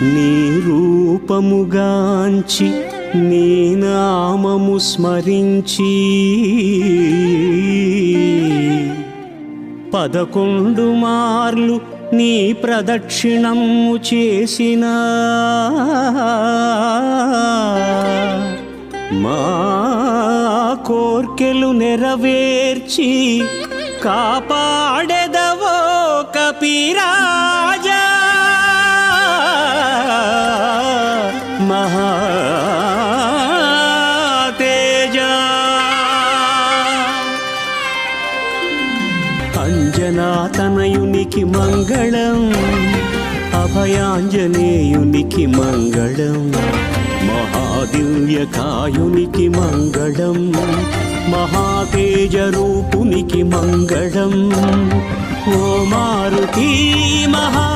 నీ రూపముగాంచి నీ నామము స్మరించి 11 మార్లు నీ ప్రదక్షిణము చేసిన మా కోర్కెలు నెరవేర్చి కాపాడెదవో కపిరాజా మహాతేజా. అంజనాతనయునికి మంగళం, అభయాంజనేయునికి మంగళం, మహాదివ్యకాయునికి మంగళం, మహాతేజ రూపునికి మంగళం. ఓ మారుతి మహా